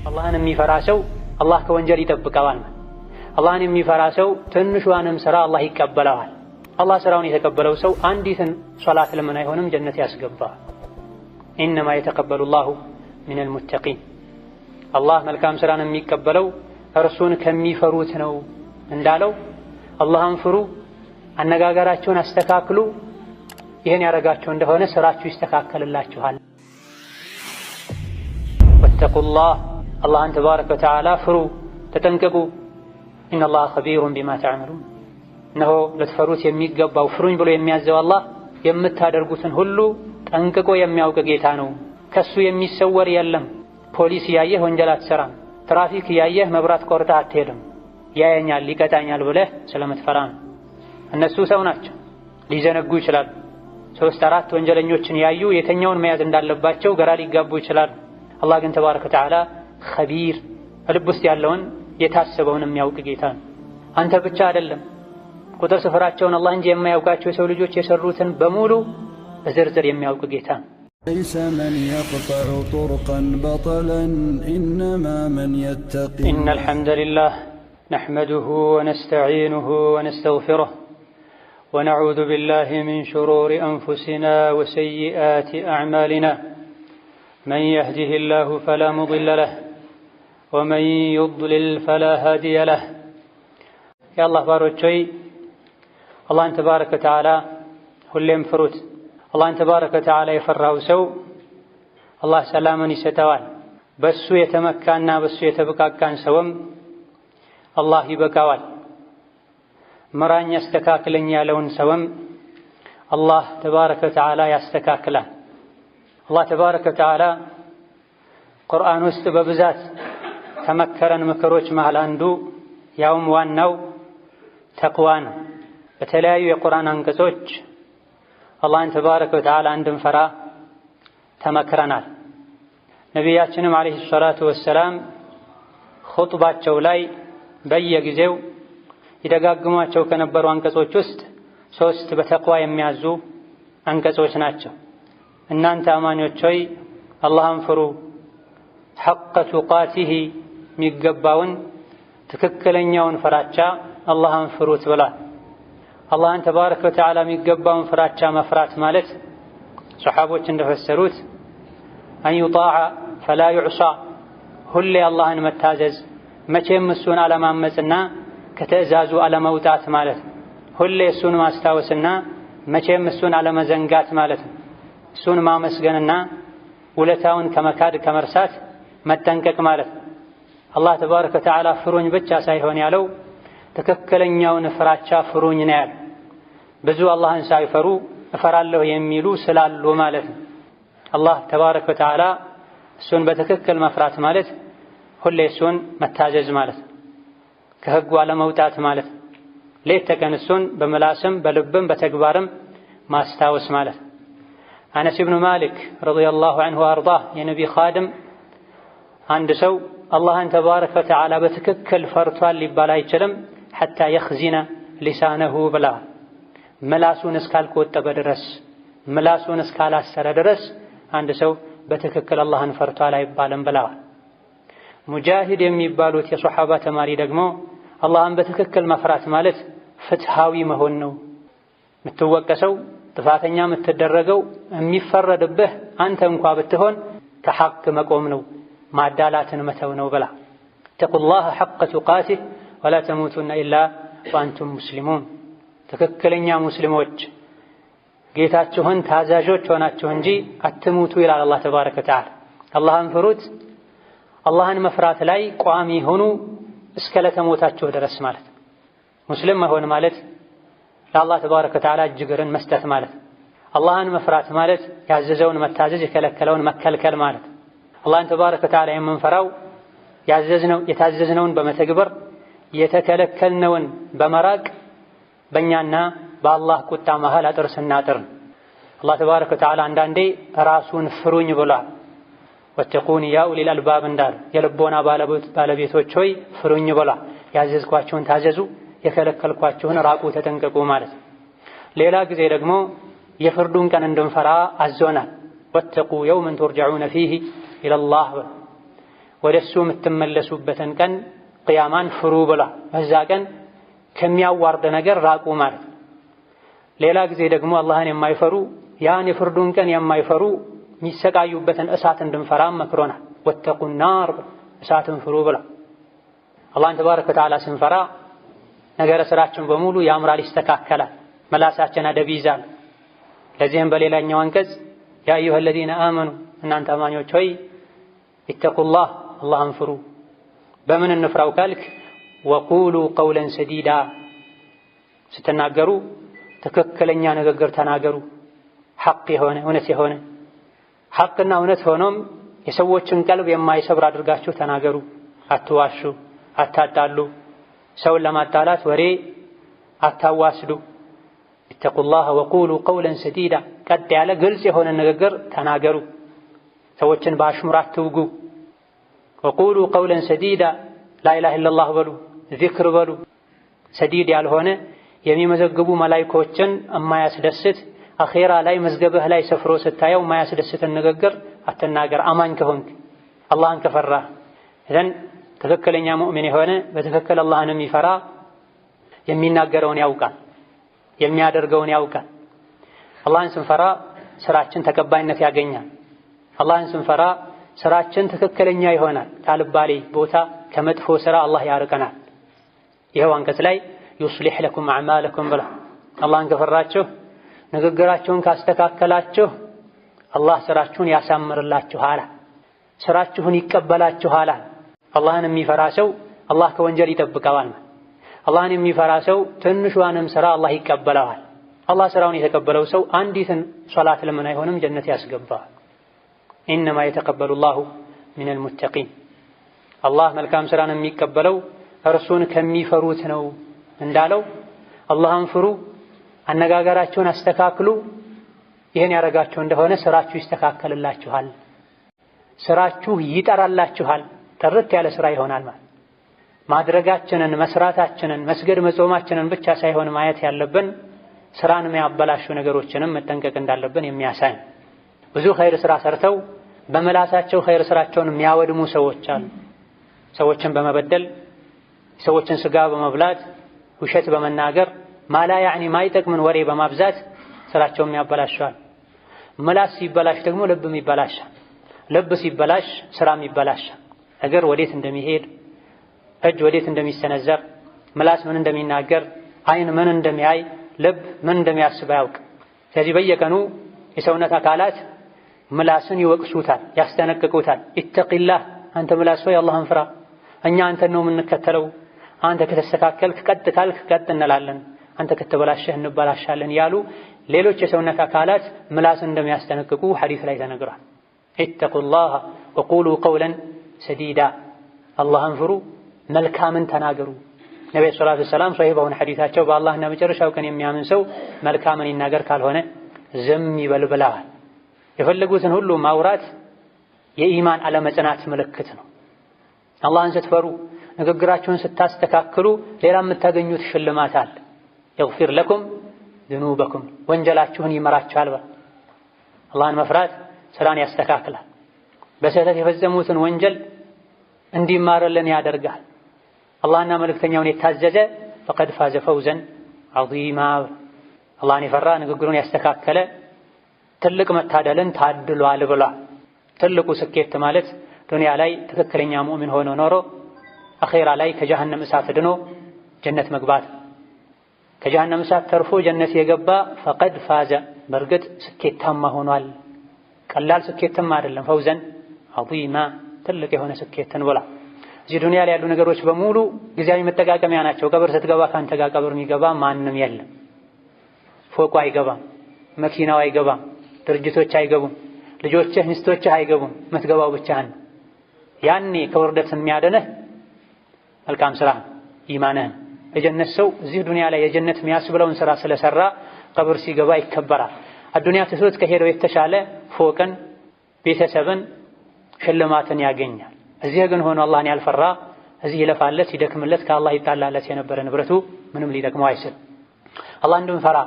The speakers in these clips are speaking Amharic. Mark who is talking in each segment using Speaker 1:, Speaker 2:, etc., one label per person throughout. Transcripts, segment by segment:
Speaker 1: አላህን የሚፈራ ሰው አላህ ከወንጀል ይጠብቀዋል። አላህን የሚፈራ ሰው ትንሿንም ስራ አላህ ይቀበለዋል። አላህ ስራውን የተቀበለው ሰው አንዲትን ሶላት ለምን አይሆንም ጀነት ያስገባል። ኢነማ የተቀበሉ ላሁ ሚነል ሙተቂን። አላህ መልካም ስራን የሚቀበለው እርሱን ከሚፈሩት ነው እንዳለው አላህን ፍሩ፣ አነጋገራቸውን አስተካክሉ። ይህን ያደረጋችሁ እንደሆነ ስራችሁ ይስተካከልላችኋል። ወተቁላህ አላህን ተባረከ ወተዓላ ፍሩ፣ ተጠንቀቁ። ኢነላህ ኸቢሩን ቢማ ተዕመሉን። እነሆ ልትፈሩት የሚገባው ፍሩኝ ብሎ የሚያዘው አላህ የምታደርጉትን ሁሉ ጠንቅቆ የሚያውቅ ጌታ ነው። ከሱ የሚሰወር የለም። ፖሊስ እያየህ ወንጀል አትሰራም። ትራፊክ እያየህ መብራት ቆርጠህ አትሄድም። ያየኛል ይቀጣኛል ብለህ ስለምትፈራ ነው። እነሱ ሰው ናቸው፣ ሊዘነጉ ይችላሉ። 3-4 ወንጀለኞችን ያዩ የተኛውን መያዝ እንዳለባቸው ግራ ሊጋቡ ይችላሉ። አላህ ግን ተባረከ ወተዓላ ኸቢር፣ ልብ ውስጥ ያለውን የታሰበውን የሚያውቅ ጌታ ነው። አንተ ብቻ አይደለም ቁጥር ስፍራቸውን አላህ እንጂ የማያውቃቸው የሰው ልጆች የሰሩትን በሙሉ በዝርዝር የሚያውቅ ጌታ ነው።
Speaker 2: ليس من يقطع طرقا بطلا إنما من يتقي.
Speaker 1: إن الحمد لله نحمده ونستعينه ونستغفره ونعوذ بالله من شرور أنفسنا وسيئات أعمالنا. من يهده الله فلا مضل له ومن يضلل فلا هادي له. يا الله باروتشي الله تبارك وتعالى ሁሌም ፍሩት። አላህን ተባረከ ወተዓላ የፈራው ሰው አላህ ሰላምን ይሰጠዋል። በሱ የተመካና በሱ የተበቃቃን ሰውም አላህ ይበቃዋል። መራኝ ያስተካክለኝ ያለውን ሰውም አላህ ተባረከ ወተዓላ ያስተካክላል። አላህ ተባረከ ወተዓላ ቁርአን ውስጥ በብዛት ከመከረን ምክሮች መሃል አንዱ ያውም ዋናው ተቅዋ ነው። በተለያዩ የቁርአን አንቀጾች አላህን ተባረከ ወተዓላ እንድንፈራ ተመክረናል። ነቢያችንም ዓለይሂ ሰላቱ ወሰላም ኹጥባቸው ላይ በየጊዜው ይደጋግሟቸው ከነበሩ አንቀጾች ውስጥ 3 በተቅዋ የሚያዙ አንቀጾች ናቸው። እናንተ አማኞች ሆይ አላህን ፍሩ፣ ሐቀ ቱቃቲሂ የሚገባውን ትክክለኛውን ፍራቻ አላህን ፍሩት ብሏል። አላህን ተባረከ ወተዓላ የሚገባውን ፍራቻ መፍራት ማለት ሰሓቦች እንደፈሰሩት አን ዩጣዐ ፈላ ዩዕሳ፣ ሁሌ አላህን መታዘዝ፣ መቼም እሱን አለማመፅና ከትዕዛዙ አለመውጣት ማለት ነው። ሁሌ እሱን ማስታወስና መቼም እሱን አለመዘንጋት ማለት ነው። እሱን ማመስገንና ውለታውን ከመካድ ከመርሳት መጠንቀቅ ማለት ነው። አላህ ተባረከ ወተዓላ ፍሩኝ ብቻ ሳይሆን ያለው ትክክለኛውን ፍራቻ ፍሩኝ ነው ያለው። ብዙ አላህን ሳይፈሩ እፈራለሁ የሚሉ ስላሉ ማለት ነው። አላህ ተባረከ ወተዓላ እሱን በትክክል መፍራት ማለት ሁሌ እሱን መታዘዝ ማለት ነው። ከህጉ አለመውጣት ማለት ነው። ሌት ተቀን እሱን በምላስም በልብም በተግባርም ማስታወስ ማለት ነው። አነስ ብኑ ማሊክ ረዲየላሁ ዐንሁ ወአርዳህ የነቢ ኻድም አንድ ሰው አላህን ተባረከ ወተዓላ በትክክል ፈርቷል ሊባል አይችልም ሐታ የኽዚነ ሊሳነሁ ብላ፣ ምላሱን እስካልቆጠበ ድረስ ምላሱን እስካላሰረ ድረስ አንድ ሰው በትክክል አላህን ፈርቷል አይባልም ብለዋል። ሙጃሂድ የሚባሉት የሶሓባ ተማሪ ደግሞ አላህን በትክክል መፍራት ማለት ፍትሃዊ መሆን ነው። የምትወቀሰው ጥፋተኛ የምትደረገው የሚፈረድብህ አንተ እንኳ ብትሆን ከሐቅ መቆም ነው፣ ማዳላትን መተው ነው ብላ። ተቁላህ ሐቀ ቱቃቲህ ወላ ተሙቱና ኢላ ወአንቱም ሙስሊሙን። ትክክለኛ ሙስሊሞች ጌታችሁን ታዛዦች ሆናችሁ እንጂ አትሙቱ ይላል አላህ ተባረከ ወተዓላ። አላህን ፍሩት፣ አላህን መፍራት ላይ ቋሚ ሆኑ እስከ ለተሞታችሁ ድረስ ማለት። ሙስሊም መሆን ማለት ለአላህ ተባረከ ወተዓላ እጅግርን መስጠት ማለት። አላህን መፍራት ማለት ያዘዘውን መታዘዝ የከለከለውን መከልከል ማለት። አላህን ተባረከ ወተዓላ የምንፈራው የታዘዝነውን በመተግበር የተከለከልነውን በመራቅ በእኛና በአላህ ቁጣ መሃል አጥር ስናጥር። አላህ ተባረከ ወተዓላ አንዳንዴ ራሱን ፍሩኝ ብሏል። ወተቁኒ ያ ኡሊል አልባብ እንዳለ የልቦና ባለቤቶች ሆይ ፍሩኝ ብሏል። ያዘዝኳችሁን ታዘዙ፣ የከለከልኳችሁን ራቁ፣ ተጠንቀቁ ማለት። ሌላ ጊዜ ደግሞ የፍርዱን ቀን እንድንፈራ አዞናል። ወተቁ የውመን ቱርጀዑነ ፊሂ ኢለላህ፣ ወደሱ የምትመለሱበትን ቀን ቅያማን ፍሩ ብላ በዛ ቀን ከሚያዋርድ ነገር ራቁ ማለት። ሌላ ጊዜ ደግሞ አላህን የማይፈሩ ያን የፍርዱን ቀን የማይፈሩ የሚሰቃዩበትን እሳት እንድንፈራ መክሮናል። ወተቁ ናር እሳትን ፍሩ ብላ። አላህን ተባረከ ወተዓላ ስንፈራ ነገረ ስራችን በሙሉ ያምራል፣ ይስተካከላል፣ መላሳችን አደብ ይዛል። ለዚህም በሌላኛው አንቀጽ ያ አዩሀ ለዚነ አመኑ እናንተ አማኞች ሆይ ኢተቁላህ አላህን ፍሩ። በምን እንፍራው ካልክ ወቁሉ ቀውለን ሰዲዳ ስትናገሩ ትክክለኛ ንግግር ተናገሩ። ሐቅ የሆነ እውነት የሆነ ሐቅና እውነት ሆኖም የሰዎችን ቀልብ የማይሰብር አድርጋችሁ ተናገሩ። አትዋሹ፣ አታጣሉ፣ ሰውን ለማጣላት ወሬ አታዋስዱ። ኢተቁላህ ወቁሉ ቀውለን ሰዲዳ ቀጥ ያለ ግልጽ የሆነ ንግግር ተናገሩ። ሰዎችን በአሽሙር አትውጉ። ወቁሉ ቀውለን ሰዲዳ ላኢላሃ ኢለላህ በሉ፣ ዚክር በሉ። ሰዲድ ያልሆነ የሚመዘግቡ መላኢኮችን የማያስደስት አኼራ ላይ መዝገብህ ላይ ሰፍሮ ስታየው የማያስደስትን ንግግር አትናገር። አማኝ ከሆንክ አላህን ከፈራህ እዘን ትክክለኛ ሙእሚን የሆነ በትክክል አላህን የሚፈራ የሚናገረውን ያውቃል፣ የሚያደርገውን ያውቃል። አላህን ስንፈራ ስራችን ተቀባይነት ያገኛል። አላህን ስንፈራ ስራችን ትክክለኛ ይሆናል። ካልባሌ ቦታ ከመጥፎ ስራ አላህ ያርቀናል። ይኸው አንቀጽ ላይ ዩስሊሕ ለኩም አዕማለኩም ብላ አላህን ከፈራችሁ ንግግራችሁን ካስተካከላችሁ አላህ ስራችሁን ያሳምርላችኋል፣ ስራችሁን ይቀበላችኋል። አላህን የሚፈራ ሰው አላህ ከወንጀል ይጠብቀዋል። አላህን የሚፈራ ሰው ትንሿንም ስራ አላህ ይቀበለዋል። አላህ ስራውን የተቀበለው ሰው አንዲትን ሶላት ለምን አይሆንም ጀነት ያስገባዋል። ኢነማ የተቀበሉ ላሁ ሚነል ሙተቂን አላህ መልካም ስራን የሚቀበለው እርሱን ከሚፈሩት ነው እንዳለው አላህን ፍሩ፣ አነጋገራችሁን አስተካክሉ። ይህን ያደረጋችሁ እንደሆነ ስራችሁ ይስተካከልላችኋል፣ ስራችሁ ይጠራላችኋል፣ ጥርት ያለ ስራ ይሆናል ማለት። ማድረጋችንን መስራታችንን መስገድ መጾማችንን ብቻ ሳይሆን ማየት ያለብን ስራን የሚያበላሹ ነገሮችንም መጠንቀቅ እንዳለብን የሚያሳይ። ብዙ ኸይር ስራ ሰርተው በመላሳቸው ኸይር ስራቸውን የሚያወድሙ ሰዎች አሉ። ሰዎችን በመበደል ሰዎችን ስጋ በመብላት ውሸት በመናገር ማላ ያዕኒ ማይጠቅምን ወሬ በማብዛት ስራቸውን ያበላሻል። ምላስ ሲበላሽ ደግሞ ልብም ይበላሻል። ልብ ሲበላሽ ስራም ይበላሻል። እግር ወዴት እንደሚሄድ፣ እጅ ወዴት እንደሚሰነዘር፣ ምላስ ምን እንደሚናገር፣ አይን ምን እንደሚያይ፣ ልብ ምን እንደሚያስብ አያውቅ። ስለዚህ በየቀኑ የሰውነት አካላት ምላስን ይወቅሱታል፣ ያስጠነቅቁታል። ኢተቂላህ አንተ ምላስ ሆይ አላህን ፍራ፣ እኛ አንተን ነው የምንከተለው፣ አንተ ከተስተካከልክ ቀጥ ካልክ ቀጥ እንላለን፣ አንተ ከተበላሸህ እንበላሻለን ያሉ ሌሎች የሰውነት አካላት ምላስን እንደሚያስጠነቅቁ ሐዲስ ላይ ተነግሯል። ኢተቁላህ ወቁሉ ቀውለን ሰዲዳ አላህን ፍሩ፣ መልካምን ተናገሩ። ነብዩ ሰለላሁ ዐለይሂ ወሰለም ሶሒህ በሆነ ሐዲሳቸው በአላህና መጨረሻው ቀን የሚያምን ሰው መልካምን ይናገር፣ ካልሆነ ዝም ይበል ብለዋል። የፈለጉትን ሁሉ ማውራት የኢማን አለመጽናት ምልክት ነው። አላህን ስትፈሩ ንግግራችሁን ስታስተካክሉ ሌላ የምታገኙት ሽልማት አለ። የግፊር ለኩም ዝኑበኩም ወንጀላችሁን ይመራችኋል። አላህን መፍራት ስራን ያስተካክላል። በስህተት የፈጸሙትን ወንጀል እንዲማርልን ያደርጋል። አላህና መልእክተኛውን የታዘዘ ፈቀድ ፋዘ ፈውዘን ዐዚማ። አላህን የፈራ ንግግሩን ያስተካከለ ትልቅ መታደልን ታድሏል ብሏል። ትልቁ ስኬት ማለት ዱንያ ላይ ትክክለኛ ሙእሚን ሆኖ ኖሮ አኼራ ላይ ከጀሃነም እሳት ድኖ ጀነት መግባት። ከጀሃነም እሳት ተርፎ ጀነት የገባ ፈቀድ ፋዘ በእርግጥ ስኬታማ ሆኗል። ቀላል ስኬትም አይደለም። ፈውዘን ዐዚማ ትልቅ የሆነ ስኬትን ብላ። እዚህ ዱንያ ላይ ያሉ ነገሮች በሙሉ ጊዜያዊ መጠቃቀሚያ ናቸው። ቀብር ስትገባ ካንተ ጋር ቀብር የሚገባ ማንም የለም። ፎቁ አይገባም፣ መኪናው አይገባም፣ ድርጅቶች አይገቡም፣ ልጆችህ ሚስቶችህ አይገቡም። የምትገባው ብቻህን። ያኔ ከውርደት የሚያድንህ መልካም ስራ ኢማንህ። የጀነት ሰው እዚህ ዱንያ ላይ የጀነት የሚያስብለውን ስራ ስለሰራ ቀብር ሲገባ ይከበራል። አዱንያ ትቶት ከሄደው የተሻለ ፎቅን፣ ቤተሰብን፣ ሽልማትን ያገኛል። እዚህ ግን ሆኖ አላህን ያልፈራ እዚህ ይለፋለት ይደክምለት ከአላህ ይጣላለት የነበረ ንብረቱ ምንም ሊጠቅመው አይችልም። አላህ እንድንፈራ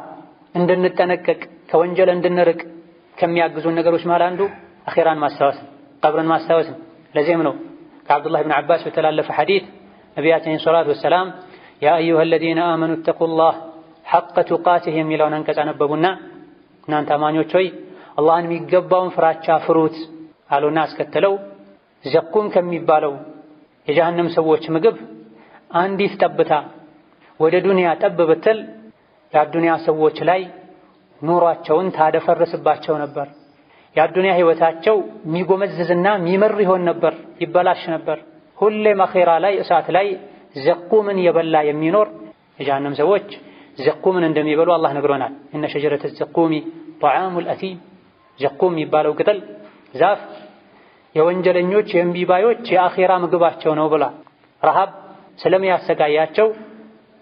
Speaker 1: እንድንጠነቀቅ ከወንጀል እንድንርቅ ከሚያግዙን ነገሮች ማለት አንዱ አኼራን ማስታወስ፣ ቀብርን ማስታወስ። ለዚህም ነው ከአብዱላህ ብን ዓባስ በተላለፈ ሐዲት ነቢያችን ሰለላሁ ዐለይሂ ወሰለም ያ አዩሃ አለዚነ አመኑ ተቁላህ ሐቀ ቱቃቲህ የሚለውን አንቀጽ አነበቡና እናንተ አማኞች ሆይ አላህን የሚገባውን ፍራቻ ፍሩት አሉና አስከተለው ዘቁም ከሚባለው የጀሃነም ሰዎች ምግብ አንዲት ጠብታ ወደ ዱንያ ጠብ ብትል የአዱንያ ሰዎች ላይ ኑሯቸውን ታደፈርስባቸው ነበር። የአዱንያ ህይወታቸው የሚጎመዝዝና የሚመር ይሆን ነበር፣ ይበላሽ ነበር። ሁሌም አኼራ ላይ እሳት ላይ ዘቁምን የበላ የሚኖር የጀሃነም ሰዎች ዘቁምን እንደሚበሉ አላህ ነግሮናል። እነ ሸጀረተ ዘቁሚ ጠዓሙል አቲም። ዘቁም የሚባለው ቅጠል ዛፍ የወንጀለኞች የእምቢባዮች የአኼራ ምግባቸው ነው ብላ ረሃብ ስለሚያሰቃያቸው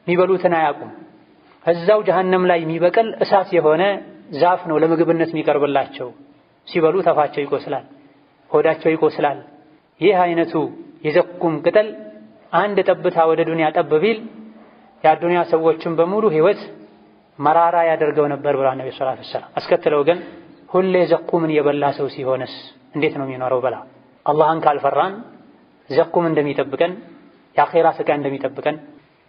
Speaker 1: የሚበሉትን አያውቁም። እዛው ጀሃነም ላይ የሚበቅል እሳት የሆነ ዛፍ ነው ለምግብነት የሚቀርብላቸው። ሲበሉ ተፋቸው ይቆስላል፣ ሆዳቸው ይቆስላል። ይህ አይነቱ የዘቁም ቅጠል አንድ ጠብታ ወደ ዱንያ ጠብ ቢል የአዱንያ ሰዎችን በሙሉ ህይወት መራራ ያደርገው ነበር ብላ ነብዩ ሰለላሁ ዐለይሂ ወሰለም አስከትለው ግን ሁሌ ዘቁምን የበላ ሰው ሲሆንስ እንዴት ነው የሚኖረው ብላ አላህን ካልፈራን ዘቁም እንደሚጠብቀን የአኼራ ስቃይ እንደሚጠብቀን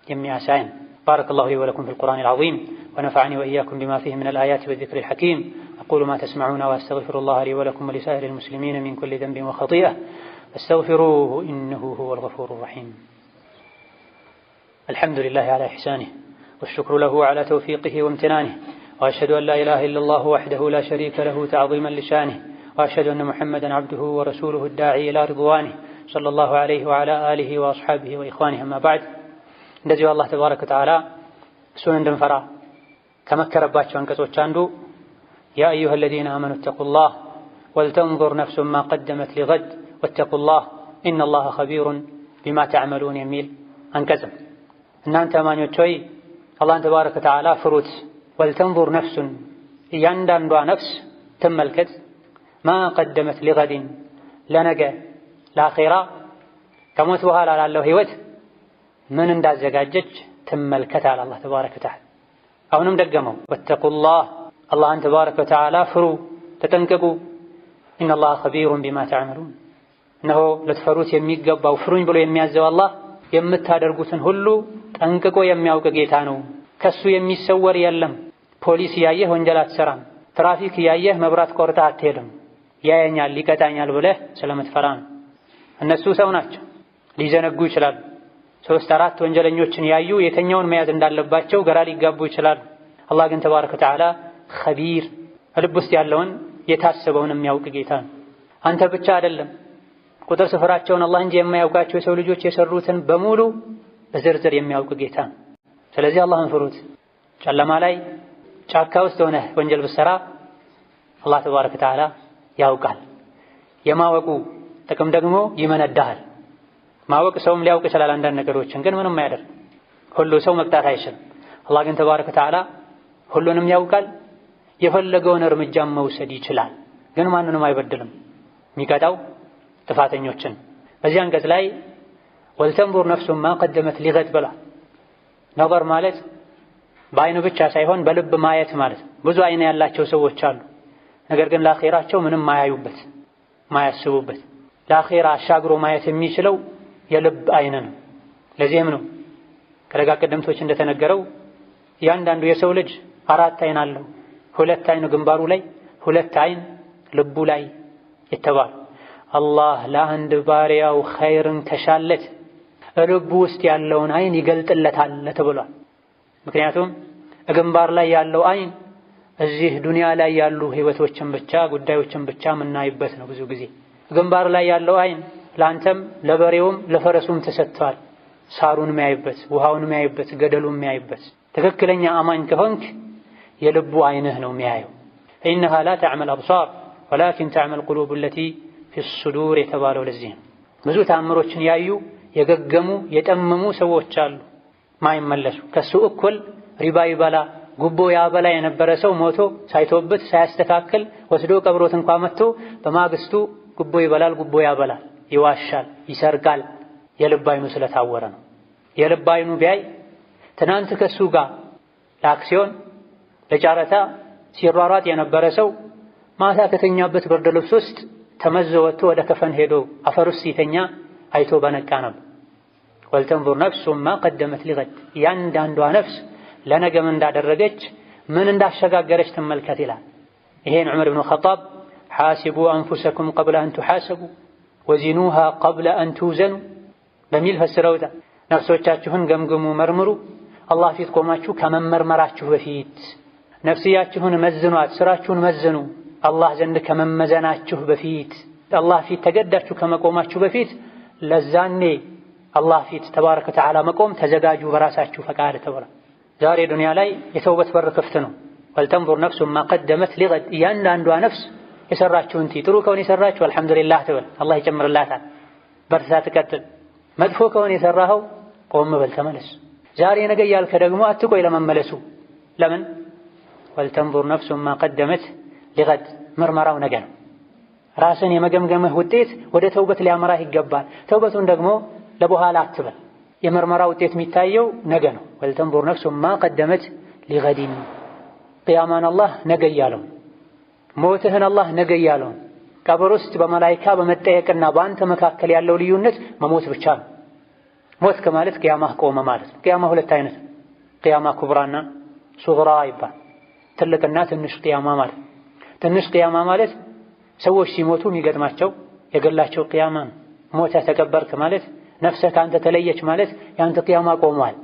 Speaker 1: የሚያሳየን። بارك الله لي ولكم في القرآن العظيم ونفعني وإياكم بما فيه من الآيات والذكر الحكيم. أقول ما تسمعون وأستغفر الله لي ولكم ولسائر المسلمين من كل ذنب وخطيئة فاستغفروه إنه هو الغفور الرحيم. الحمد لله على إحسانه والشكر له على توفيقه وامتنانه وأشهد أن لا إله إلا الله وحده لا شريك له تعظيما لشانه وأشهد أن محمدا عبده ورسوله الداعي إلى رضوانه صلى الله عليه وعلى آله وأصحابه وإخوانه. أما بعد እንደዚሁ አላህ ተባረከ ወተዓላ እሱን እንድንፈራ ከመከረባቸው አንቀጾች አንዱ ያ አዩሃ አለዚነ አመኑ ተቁላህ ወልተንዙር ነፍሱን ማ ቀደመት ሊገድ ወተቁላህ ኢነላሀ ኸቢሩን ቢማ ተዕመሉን የሚል አንቀጽም። እናንተ አማኞች ሆይ አላህን ተባረከ ወተዓላ ፍሩት። ወልተንዙር ነፍሱን እያንዳንዷ ነፍስ ትመልከት ማ ቀደመት ሊገድን ለነገ ለአኼራ ከሞት በኋላ ላለው ህይወት ምን እንዳዘጋጀች ትመልከት አለ አላህ ተባረከ ወተዓላ። አሁንም ደገመው ወተቁላህ አላህን ተባረከ ወተዓላ ፍሩ፣ ተጠንቀቁ። ኢነላሀ ኸቢሩን ቢማ ተዕመሉን እነሆ ልትፈሩት የሚገባው ፍሩኝ ብሎ የሚያዘው አላህ የምታደርጉትን ሁሉ ጠንቅቆ የሚያውቅ ጌታ ነው። ከሱ የሚሰወር የለም። ፖሊስ እያየህ ወንጀል አትሰራም። ትራፊክ እያየህ መብራት ቆርጠህ አትሄድም። ያየኛል ሊቀጣኛል ብለህ ስለምትፈራ ነው። እነሱ ሰው ናቸው፣ ሊዘነጉ ይችላሉ። 3-4 ወንጀለኞችን ያዩ የተኛውን መያዝ እንዳለባቸው ግራ ሊጋቡ ይችላሉ። አላህ ግን ተባረከ ወተዓላ ኸቢር ልብ ውስጥ ያለውን የታሰበውን የሚያውቅ ጌታ ነው። አንተ ብቻ አይደለም ቁጥር ስፍራቸውን አላህ እንጂ የማያውቃቸው የሰው ልጆች የሰሩትን በሙሉ በዝርዝር የሚያውቅ ጌታ ነው። ስለዚህ አላህን ፍሩት። ጨለማ ላይ ጫካ ውስጥ ሆነህ ወንጀል ብትሰራ አላህ ተባረከ ወተዓላ ያውቃል። የማወቁ ጥቅም ደግሞ ይመነዳሃል። ማወቅ ሰውም ሊያውቅ ይችላል አንዳንድ ነገሮችን፣ ግን ምንም አያደርግ። ሁሉ ሰው መቅጣት አይችልም። አላህ ግን ተባረከ ወተዓላ ሁሉንም ያውቃል። የፈለገውን እርምጃም መውሰድ ይችላል፣ ግን ማንንም አይበድልም። የሚቀጣው ጥፋተኞችን። በዚህ አንቀጽ ላይ ወልተንዙር ነፍሱን ማ ቀደመት ሊገድ ብላ ነበር ማለት በአይን ብቻ ሳይሆን በልብ ማየት ማለት። ብዙ አይን ያላቸው ሰዎች አሉ፣ ነገር ግን ለአኼራቸው ምንም ማያዩበት ማያስቡበት። ለአኼራ አሻግሮ ማየት የሚችለው የልብ አይን ነው። ለዚህም ነው ከደጋ ቀደምቶች እንደተነገረው እያንዳንዱ የሰው ልጅ 4 አይን አለው። 2 አይን ግንባሩ ላይ፣ 2 አይን ልቡ ላይ የተባለ። አላህ ለአንድ ባሪያው ኸይርን ከሻለት ልቡ ውስጥ ያለውን አይን ይገልጥለታል ተብሏል። ምክንያቱም ግንባር ላይ ያለው አይን እዚህ ዱንያ ላይ ያሉ ህይወቶችን ብቻ ጉዳዮችን ብቻ የምናይበት ነው። ብዙ ጊዜ ግንባር ላይ ያለው አይን ለአንተም ለበሬውም ለፈረሱም ተሰጥቷል። ሳሩን የሚያይበት፣ ውሃውን የሚያይበት፣ ገደሉን የሚያይበት። ትክክለኛ አማኝ ከሆንክ የልቡ አይንህ ነው የሚያየው። ኢነሃ ላ ተዕመል አብሳር ወላኪን ተዕመል ቁሉብ ለቲ ፊ ሱዱር የተባለው ለዚህ ነው። ብዙ ተአምሮችን ያዩ የገገሙ የጠመሙ ሰዎች አሉ ማይመለሱ። ከሱ እኩል ሪባ ይበላ ጉቦ ያበላ የነበረ ሰው ሞቶ ሳይቶበት ሳያስተካክል ወስዶ ቀብሮት እንኳን መጥቶ በማግስቱ ጉቦ ይበላል፣ ጉቦ ያበላል፣ ይዋሻል፣ ይሰርቃል። የልብ አይኑ ስለታወረ ነው። የልብ አይኑ ቢያይ ትናንት ከሱ ጋር ለአክሲዮን ለጨረታ ሲሯሯጥ የነበረ ሰው ማታ ከተኛበት ብርድ ልብስ ውስጥ ተመዞ ወጥቶ ወደ ከፈን ሄዶ አፈር ውስጥ ሲተኛ አይቶ በነቃ ነበር። ወልተንዙር ነፍሱን ማ ቀደመት ሊገድ ያንዳንዷ ነፍስ ለነገ ምን እንዳደረገች ምን እንዳሸጋገረች ትመልከት ይላል። ይሄን ዑመር ብኑ ኸጣብ ሓሲቡ አንፉሰኩም ቀብለ አን ቱሓሰቡ ወዚኑሃ ቀብለ አን ትውዘኑ በሚል ፈስረውታል። ነፍሶቻችሁን ገምግሙ፣ መርምሩ፣ አላህ ፊት ቆማችሁ ከመመርመራችሁ በፊት ነፍስያችሁን መዝኗት፣ ስራችሁን መዝኑ፣ አላህ ዘንድ ከመመዘናችሁ በፊት አላህ ፊት ተገዳችሁ ከመቆማችሁ በፊት ለዛኔ አላህ ፊት ተባረከ ወተዓላ መቆም ተዘጋጁ በራሳችሁ ፈቃድ ተብሏል። ዛሬ ዱንያ ላይ የተውበት በር ክፍት ነው። ወልተንዙር ነፍሱን ማ ቀደመት ሊገድ እያንዳንዷ ነፍስ የሰራችውን ጥሩ ከሆነ የሰራችው አልሐምዱሊላህ ትበል፣ አላህ ይጨምርላታል፣ በርታ ትቀጥል። መጥፎ ከሆነ የሰራኸው ቆም በል ተመለስ። ዛሬ ነገ እያልከ ደግሞ አትቆይ ለመመለሱ። ለምን? ወልተንዙር ነፍሱን ማ ቀደመት ሊገድ ምርመራው ነገ ነው። ራስን የመገምገምህ ውጤት ወደ ተውበት ሊያመራህ ይገባል። ተውበቱን ደግሞ ለበኋላ አትበል። የምርመራ ውጤት የሚታየው ነገ ነው። ወልተንዙር ነፍሱን ማ ቀደመት ሊገዲን ቅያማን አላህ ነገ እያለው፣ ሞትህን አላህ ነገ እያለው። ቀብር ውስጥ በመላይካ በመጠየቅና በአንተ መካከል ያለው ልዩነት መሞት ብቻ ነው። ሞት ከማለት ቅያማህ ቆመ ማለት ነው። ቅያማ ሁለት አይነት ነው። ቅያማ ኩብራና ሱግራ ይባል። ትልቅና ትንሽ ቅያማ ማለት። ትንሽ ቅያማ ማለት ሰዎች ሲሞቱ የሚገጥማቸው የገላቸው ቅያማ ነው። ሞተህ ተቀበርክ ማለት ነፍስህ ከአንተ ተለየች ማለት የአንተ ቅያማ ቆሟል።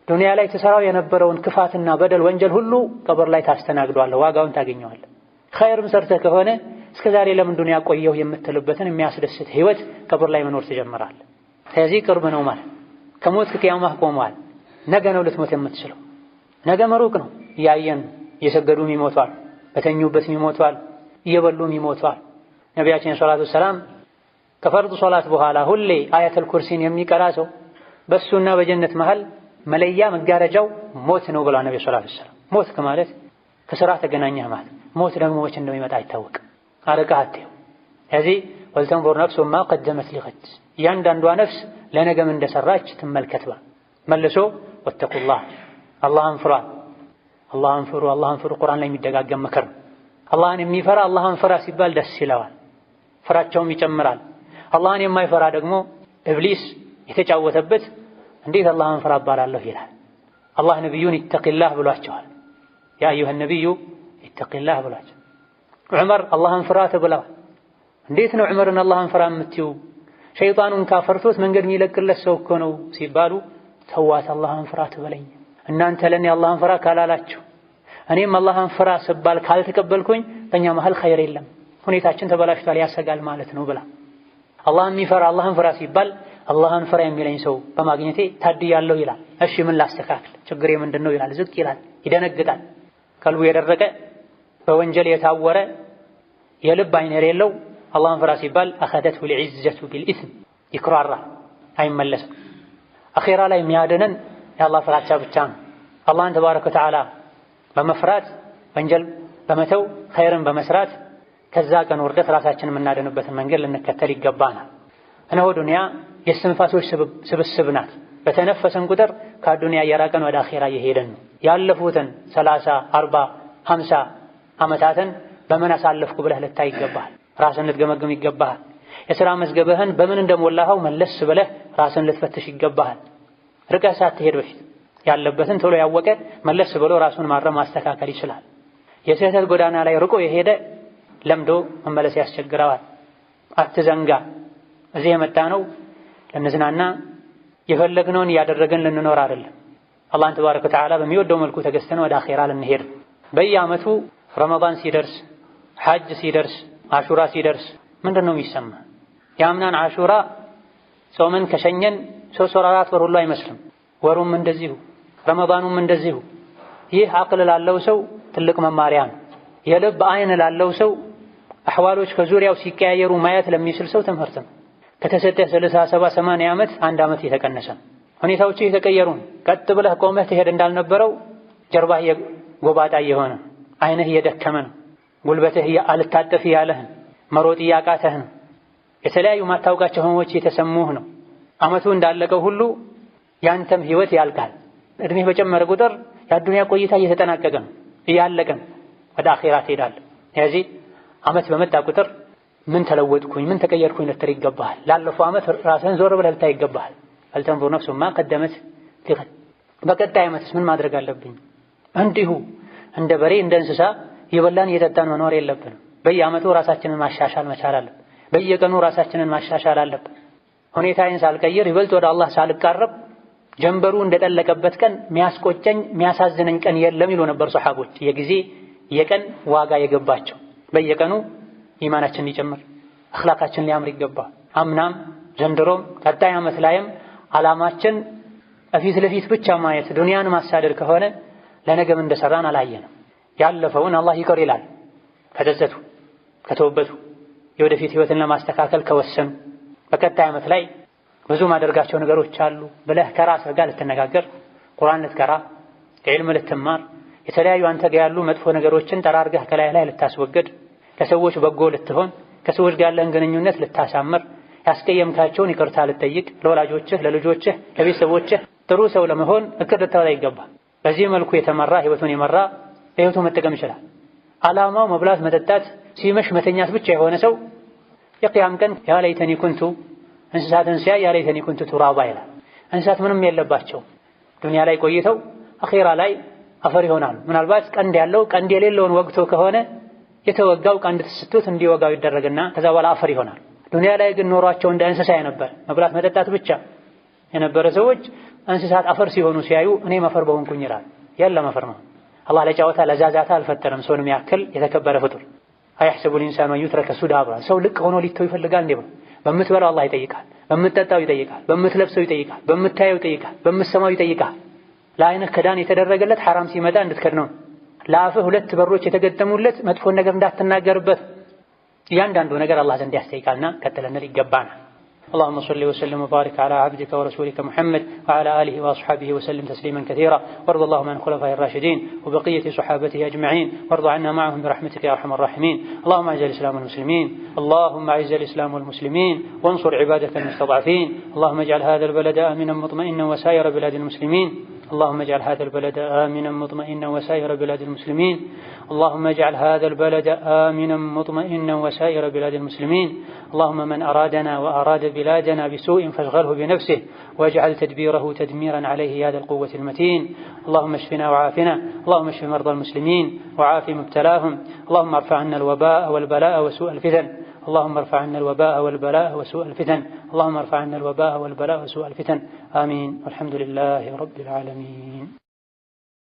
Speaker 1: ዱንያ ላይ ተሰራው የነበረውን ክፋትና በደል ወንጀል ሁሉ ቀብር ላይ ታስተናግዷለህ፣ ዋጋውን ታገኘዋለህ። ኸይርም ሰርተህ ከሆነ እስከ ዛሬ ለምን ዱንያ ቆየሁ የምትልበትን የሚያስደስት ህይወት ቀብር ላይ መኖር ትጀምራለህ። ስለዚህ ቅርብ ነው ማለት ከሞት ቅያማህ ቆሟል። ነገ ነው ልትሞት የምትችለው። ነገ መሩቅ ነው። እያየን እየሰገዱም ይሞቷል፣ በተኙበትም ይሞቷል፣ እየበሉም ይሞቷል። ነቢያችን ሰለላሁ ዐለይሂ ወሰለም ከፈርድ ሶላት በኋላ ሁሌ አያተል ኩርሲን የሚቀራ ሰው በሱና በጀነት መሃል መለያ መጋረጃው ሞት ነው ብላ ነብዩ ሰለላሁ ዐለይሂ ወሰለም። ሞት ከማለት ከስራ ተገናኘህ ማለት። ሞት ደግሞ መቼ እንደሚመጣ አይታወቅም። አረጋህ አትየው። ስለዚህ ወልተንዙር ነፍሱን ማ ቀደመት ሊገድ እያንዳንዷ ነፍስ ለነገም እንደሰራች ትመልከት። መልሶ ወተቁላህ አላህን ፍራ፣ አላህን ፍሩ፣ አላህን ፍሩ ቁርአን ላይ የሚደጋገም ምክር ነው። አላህን የሚፈራ አላህን ፍራ ሲባል ደስ ይለዋል፣ ፍራቸውም ይጨምራል። አላህን የማይፈራ ደግሞ ኢብሊስ የተጫወተበት እንዴት አላህን ፍራ እባላለሁ ይላል። አላህ ነቢዩን ኢተቂላህ ብሏቸዋል። ያ አዩሃ ነቢዩ ኢተቂላህ ብሏቸው። ዑመር አላህን ፍራ ተብለዋል። እንዴት ነው ዑመርን አላህን ፍራ የምትይው? ሸይጣኑን ካፈርቶት መንገድ የሚለቅለት ሰው እኮ ነው ሲባሉ ተዋት አላህን ፍራ ትበለኝ፣ እናንተ ለኔ አላህን ፍራ ካላላችሁ እኔም አላህን ፍራ ስባል ካልተቀበልኩኝ በእኛ መሃል ኸይር የለም፣ ሁኔታችን ተበላሽቷል፣ ያሰጋል ማለት ነው ብላ አላህን የሚፈራ አላህን ፍራ ሲባል አላህን ፍራ የሚለኝ ሰው በማግኘቴ ታድያለሁ ይላል። እሺ ምን ላስተካክል? ችግሬ ምንድነው ይላል። ዝቅ ይላል፣ ይደነግጣል። ቀልቡ የደረቀ በወንጀል የታወረ የልብ አይን የሌለው አላህን ፍራ ሲባል አኸደትሁ ልዕዘቱ ቢልኢስም ይኩራራ፣ አይመለስም። አኺራ ላይ የሚያድነን የአላህ ፍራቻ ብቻ ነው። አላህን ተባረከ ወተዓላ በመፍራት ወንጀል በመተው ኸይርን በመስራት ከዛ ቀን ውርደት ራሳችንን የምናድንበትን መንገድ ልንከተል ይገባናል። እነሆ ዱንያ የእስትንፋሶች ስብስብ ናት። በተነፈሰን ቁጥር ከዱንያ እየራቀን ወደ አኺራ እየሄድን ነው። ያለፉትን 30፣ 40፣ 50 ዓመታትን በምን አሳለፍኩ ብለህ ልታይ ይገባሃል። ራስን ልትገመግም ይገባሃል። የሥራ መዝገብህን በምን እንደሞላኸው መለስ ብለህ ራስን ልትፈትሽ ይገባሃል። ርቀህ ሳትሄድ በፊት ያለበትን ቶሎ ያወቀ መለስ ብሎ ራሱን ማረም ማስተካከል ይችላል። የስህተት ጎዳና ላይ ርቆ የሄደ ለምዶ መመለስ ያስቸግረዋል። አትዘንጋ። እዚህ የመጣ ነው ለንዝናና የፈለግነውን እያደረገን ልንኖር አይደለም። አላህን ተባረከ ወተዓላ በሚወደው መልኩ ተገዝተን ወደ አኺራ ልንሄድ። በየዓመቱ ረመዳን ሲደርስ፣ ሐጅ ሲደርስ፣ አሹራ ሲደርስ ምንድነው የሚሰማ? የአምናን አሹራ ጾመን ከሸኘን 3 ወር 4 ወር ሁሉ አይመስልም። ወሩም እንደዚሁ ረመዳኑም እንደዚሁ። ይህ አቅል ላለው ሰው ትልቅ መማሪያ ነው። የልብ አይን ላለው ሰው አህዋሎች ከዙሪያው ሲቀያየሩ ማየት ለሚችል ሰው ትምህርት ነው። ከተሰጠህ 67 80 ዓመት 1 ዓመት የተቀነሰ ሁኔታዎች የተቀየሩ። ቀጥ ብለህ ቆመህ ትሄድ እንዳልነበረው ጀርባህ የጎባጣ የሆነ አይንህ እየደከመ ነው። ጉልበትህ አልታጠፍ ያለህ መሮጥ ያቃተህ ነው። የተለያዩ ማታውቃቸው ህመሞች የተሰሙህ ነው። ዓመቱ እንዳለቀው ሁሉ ያንተም ህይወት ያልቃል። እድሜህ በጨመረ ቁጥር የዱንያ ቆይታ እየተጠናቀቀ ነው፣ እያለቀ ነው። ወደ አኺራ ትሄዳለህ። ስለዚህ ዓመት በመጣ ቁጥር ምን ተለወጥኩኝ ምን ተቀየርኩኝ ልትል ይገባሃል። ላለፈው ዓመት ራስህን ዞር ብለህ ልታይ ይገባሃል። ፈልተንዙር ነፍሱ ማ ቀደመት ሊገድ በቀጣይ ዓመትስ ምን ማድረግ አለብኝ? እንዲሁ እንደ በሬ እንደ እንስሳ የበላን እየጠጣን መኖር የለብንም። በየዓመቱ ራሳችንን ማሻሻል መቻል አለብን። በየቀኑ ራሳችንን ማሻሻል አለብን። ሁኔታዬን ሳልቀይር ይበልጥ ወደ አላህ ሳልቃረብ ጀንበሩ እንደጠለቀበት ቀን ሚያስቆጨኝ ሚያሳዝነኝ ቀን የለም ይሉ ነበር ሱሐቦች። የጊዜ የቀን ዋጋ የገባቸው በየቀኑ ኢማናችን ሊጨምር አኽላቃችን ሊያምር ይገባል። አምናም ዘንድሮም ቀጣይ ዓመት ላይም ዓላማችን እፊት ለፊት ብቻ ማየት ዱንያን ማሳደድ ከሆነ ለነገም እንደሰራን አላየንም። ያለፈውን አላህ ይቅር ይላል ከተጸጸቱ ከተወበቱ የወደፊት ህይወትን ለማስተካከል ከወሰኑ። በቀጣይ ዓመት ላይ ብዙ ማደርጋቸው ነገሮች አሉ ብለህ ከራስህ ጋር ልትነጋገር፣ ቁርአን ልትቀራ፣ ዒልም ልትማር፣ የተለያዩ አንተ ጋር ያሉ መጥፎ ነገሮችን ጠራርገህ ከላይ ላይ ልታስወግድ፣ ለሰዎች በጎ ልትሆን፣ ከሰዎች ጋር ያለህን ግንኙነት ልታሳምር፣ ያስቀየምካቸውን ይቅርታ ልትጠይቅ፣ ለወላጆችህ፣ ለልጆችህ፣ ለቤተሰቦችህ ጥሩ ሰው ለመሆን እቅድ ልታወጣ ይገባል። በዚህ መልኩ የተመራ ህይወቱን የመራ በህይወቱ መጠቀም ይችላል። ዓላማው መብላት መጠጣት ሲመሽ መተኛት ብቻ የሆነ ሰው የቂያም ቀን ያ ለይተኒ ኩንቱ እንስሳትን ሲያይ ያ ለይተኒ ኩንቱ ቱራባ ይላል። እንስሳት ምንም የለባቸው ዱንያ ላይ ቆይተው አኺራ ላይ አፈር ይሆናሉ። ምናልባት ቀንድ ያለው ቀንድ የሌለውን ወግቶ ከሆነ የተወጋው ቀንድ ተስቶት እንዲወጋው ይደረግና ከዛ በኋላ አፈር ይሆናል። ዱንያ ላይ ግን ኖሯቸው እንደ እንስሳ የነበረ መብላት መጠጣት ብቻ የነበረ ሰዎች እንስሳት አፈር ሲሆኑ ሲያዩ እኔም አፈር በሆንኩኝ ይላል። የለም አፈር ነው። አላህ ለጫወታ ለዛዛታ አልፈጠረም ሰውን የሚያክል የተከበረ ፍጡር። አያሕሰቡል ኢንሳኑ አን ዩትረከ ሱዳ ብሏል። ሰው ልቅ ሆኖ ሊተው ይፈልጋል እንዴ? በምትበላው አላህ ይጠይቃል፣ በምትጠጣው ይጠይቃል፣ በምትለብሰው ይጠይቃል፣ በምታየው ይጠይቃል፣ በምትሰማው ይጠይቃል። ለዓይንህ ክዳን የተደረገለት ሐራም ሲመጣ እንድትከድነው፣ ለአፍህ ሁለት በሮች የተገጠሙለት መጥፎን ነገር እንዳትናገርበት እያንዳንዱ ነገር አላህ ዘንድ ያስጠይቃልና ቀጥለንል ይገባናል። اللهم صل وسلم وبارك على عبدك ورسولك محمد وعلى آله وأصحابه وسلم تسليما كثيرا، وارض اللهم عن خلفائه الراشدين وبقية صحابته أجمعين، وارض عنا معهم برحمتك يا أرحم الراحمين. اللهم أعز الإسلام والمسلمين، اللهم أعز الإسلام والمسلمين وانصر عبادك المستضعفين. اللهم اجعل هذا البلد آمنا مطمئنا وسائر بلاد المسلمين. اللهم اجعل هذا البلد آمنا مطمئنا وسائر بلاد المسلمين. اللهم اجعل هذا البلد آمنا مطمئنا وسائر بلاد المسلمين. اللهم من أرادنا وأراد بلادنا بسوء فاشغله بنفسه واجعل تدبيره تدميرا عليه يا ذا القوة المتين. اللهم اشفنا وعافنا، اللهم اشف مرضى المسلمين وعاف مبتلاهم. اللهم ارفع عنا الوباء والبلاء وسوء الفتن. اللهم ارفع عنا الوباء والبلاء وسوء الفتن. اللهم ارفع عنا الوباء والبلاء وسوء الفتن. آمين والحمد لله رب العالمين.